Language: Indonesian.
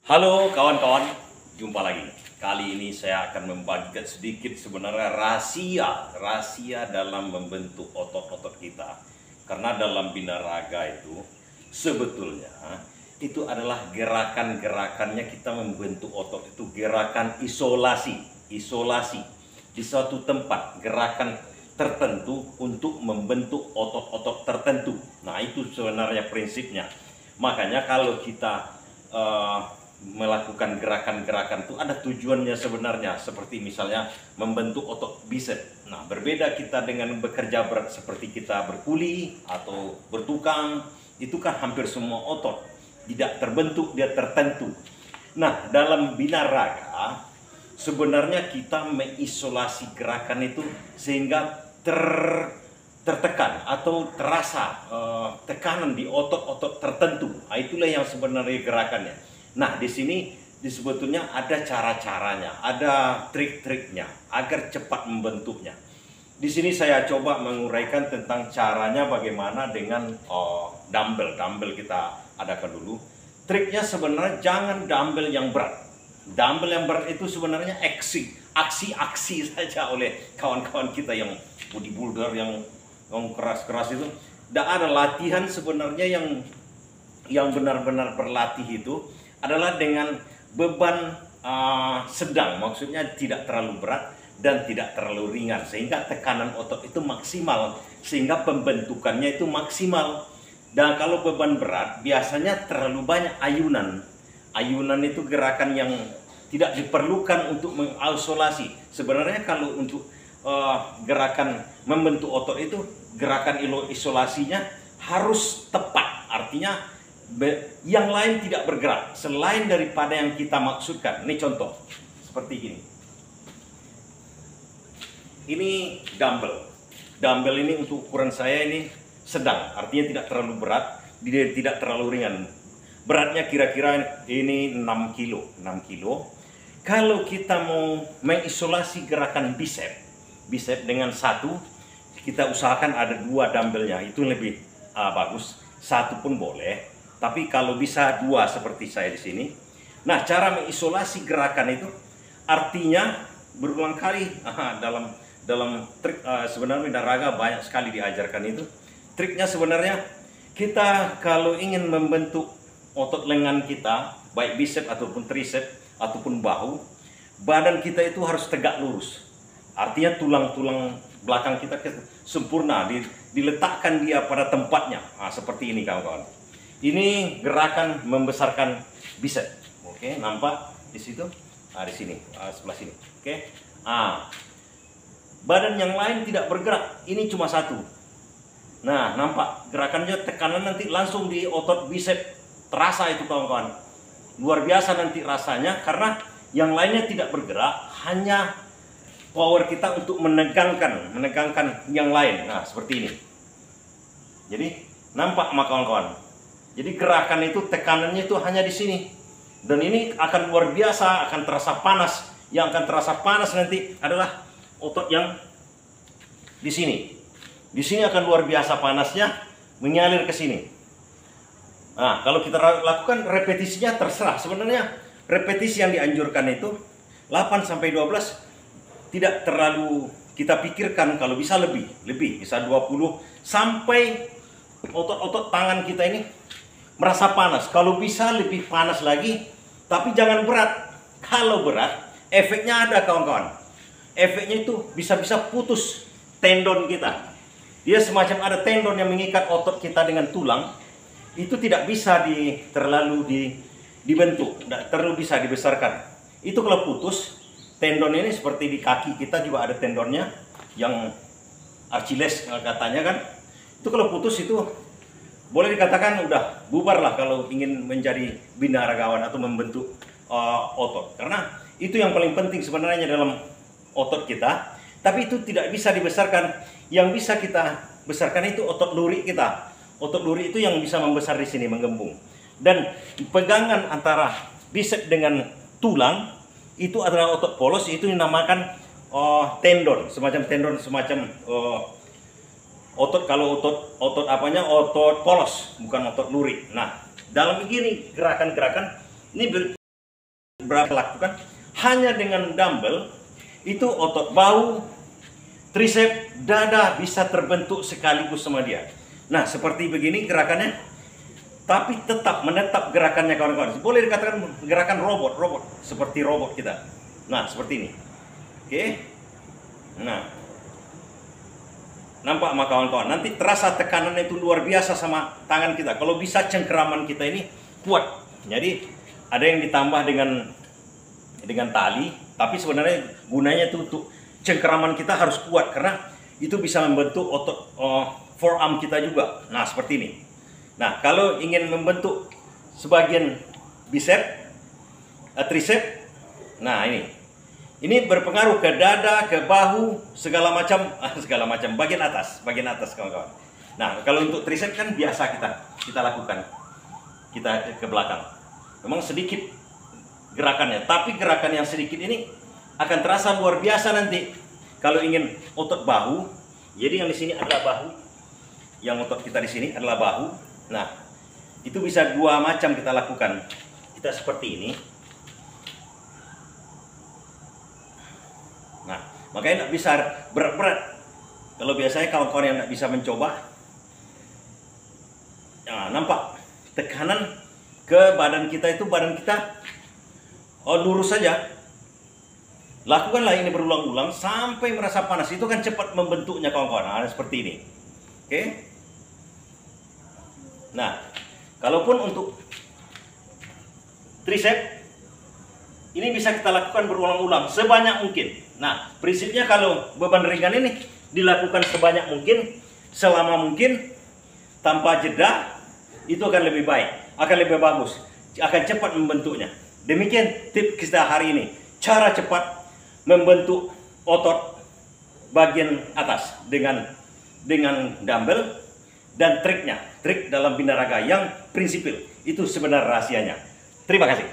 Halo kawan-kawan, jumpa lagi. Kali ini saya akan membagikan sedikit sebenarnya rahasia dalam membentuk otot-otot kita. Karena dalam binaraga itu sebetulnya itu adalah gerakan-gerakannya kita membentuk otot itu gerakan isolasi di suatu tempat, gerakan tertentu untuk membentuk otot-otot tertentu. Nah, itu sebenarnya prinsipnya. Makanya kalau kita melakukan gerakan-gerakan itu ada tujuannya sebenarnya, seperti misalnya membentuk otot bicep. Nah, berbeda kita dengan bekerja berat seperti kita berkuli atau bertukang, itu kan hampir semua otot tidak terbentuk, dia tertentu. Nah, dalam binaraga sebenarnya kita mengisolasi gerakan itu sehingga tertekan atau terasa tekanan di otot-otot tertentu. Nah, itulah yang sebenarnya gerakannya. Nah, di sini sebetulnya ada cara-caranya, ada trik-triknya agar cepat membentuknya. Di sini saya coba menguraikan tentang caranya bagaimana dengan dumbbell. Dumbbell kita adakan dulu. Triknya sebenarnya jangan dumbbell yang berat. Dumbbell yang berat itu sebenarnya aksi saja oleh kawan-kawan kita yang bodybuilder yang keras-keras itu. Tidak ada latihan sebenarnya yang benar-benar berlatih itu adalah dengan beban sedang, maksudnya tidak terlalu berat dan tidak terlalu ringan, sehingga tekanan otot itu maksimal, sehingga pembentukannya itu maksimal. Dan kalau beban berat biasanya terlalu banyak ayunan. Ayunan itu gerakan yang tidak diperlukan untuk mengisolasi. Sebenarnya kalau untuk gerakan membentuk otot itu gerakan isolasinya harus tepat, artinya yang lain tidak bergerak selain daripada yang kita maksudkan. Ini contoh seperti gini. Ini dumbbell. Dumbbell ini untuk ukuran saya ini sedang, artinya tidak terlalu berat, tidak terlalu ringan. Beratnya kira-kira ini 6 kilo. Kalau kita mau mengisolasi gerakan bicep dengan satu, kita usahakan ada 2 dumbbellnya, itu lebih bagus. Satu pun boleh. Tapi kalau bisa 2 seperti saya di sini. Nah, cara mengisolasi gerakan itu artinya berulang kali dalam trik sebenarnya binaraga banyak sekali diajarkan itu. Triknya sebenarnya kita kalau ingin membentuk otot lengan kita, baik bicep ataupun tricep ataupun bahu, badan kita itu harus tegak lurus. Artinya tulang-tulang belakang kita sempurna, diletakkan dia pada tempatnya. Nah, seperti ini kawan-kawan. Ini gerakan membesarkan bicep. Oke, nampak di situ? Nah, di sini, sebelah sini. Oke. Badan yang lain tidak bergerak. Ini cuma satu. Nah, nampak gerakannya, tekanan nanti langsung di otot bicep. Terasa itu kawan-kawan. Luar biasa nanti rasanya karena yang lainnya tidak bergerak, hanya power kita untuk menegangkan yang lain. Nah, seperti ini. Jadi, nampak kawan-kawan. Jadi gerakan itu tekanannya itu hanya di sini. Dan ini akan luar biasa, akan terasa panas. Yang akan terasa panas nanti adalah otot yang di sini. Di sini akan luar biasa panasnya mengalir ke sini. Nah, kalau kita lakukan repetisinya terserah. Sebenarnya repetisi yang dianjurkan itu 8 sampai 12 tidak terlalu kita pikirkan, kalau bisa lebih bisa 20 sampai otot-otot tangan kita ini merasa panas. Kalau bisa lebih panas lagi, tapi jangan berat. Kalau berat, efeknya ada kawan-kawan. Efeknya itu bisa-bisa putus tendon kita. Dia semacam ada tendon yang mengikat otot kita dengan tulang. Itu tidak bisa terlalu dibentuk, tidak terlalu bisa dibesarkan. Itu kalau putus, tendon ini seperti di kaki kita juga ada tendonnya, yang Achilles katanya kan. Itu kalau putus itu boleh dikatakan udah bubar lah kalau ingin menjadi binaragawan atau membentuk otot. Karena itu yang paling penting sebenarnya dalam otot kita. Tapi itu tidak bisa dibesarkan. Yang bisa kita besarkan itu otot luri kita. Otot luri itu yang bisa membesar di sini, menggembung. Dan pegangan antara bicep dengan tulang itu adalah otot polos, itu dinamakan tendon, semacam otot. Kalau otot apanya? Otot polos, bukan otot luri. Nah, dalam begini gerakan-gerakan ini berapa lakukan hanya dengan dumbbell, itu otot bahu, tricep, dada bisa terbentuk sekaligus sama dia. Nah, seperti begini gerakannya, tapi tetap menetap gerakannya kawan-kawan. Boleh dikatakan gerakan robot, seperti robot kita. Nah, seperti ini. Oke. Nah, nampak mah kawan-kawan, nanti terasa tekanan itu luar biasa sama tangan kita. Kalau bisa cengkeraman kita ini kuat. Jadi ada yang ditambah dengan tali, tapi sebenarnya gunanya itu untuk cengkeraman kita harus kuat karena itu bisa membentuk otot forearm kita juga. Nah, seperti ini. Nah, kalau ingin membentuk sebagian bicep, tricep, nah ini berpengaruh ke dada, ke bahu, segala macam bagian atas kawan-kawan. Nah, kalau untuk tricep kan biasa kita lakukan, kita ke belakang. Memang sedikit gerakannya, tapi gerakan yang sedikit ini akan terasa luar biasa nanti. Kalau ingin otot bahu, jadi yang di sini adalah bahu, yang otot kita di sini adalah bahu. Nah, itu bisa dua macam kita lakukan. Kita seperti ini. Nah, makanya tidak bisa berat-berat. Kalau biasanya kawan-kawan yang tidak bisa mencoba, nah, nampak tekanan ke badan kita itu, lurus saja. Lakukanlah ini berulang-ulang sampai merasa panas. Itu kan cepat membentuknya kawan-kawan. Nah, seperti ini. Oke. Nah, kalaupun untuk tricep, ini bisa kita lakukan berulang-ulang sebanyak mungkin. Nah, prinsipnya kalau beban ringan ini dilakukan sebanyak mungkin, selama mungkin, tanpa jeda, itu akan lebih baik, akan lebih bagus, akan cepat membentuknya. Demikian tips kita hari ini, cara cepat membentuk otot bagian atas dengan dumbbell, dan trik dalam binaraga yang prinsipil. Itu sebenarnya rahasianya. Terima kasih.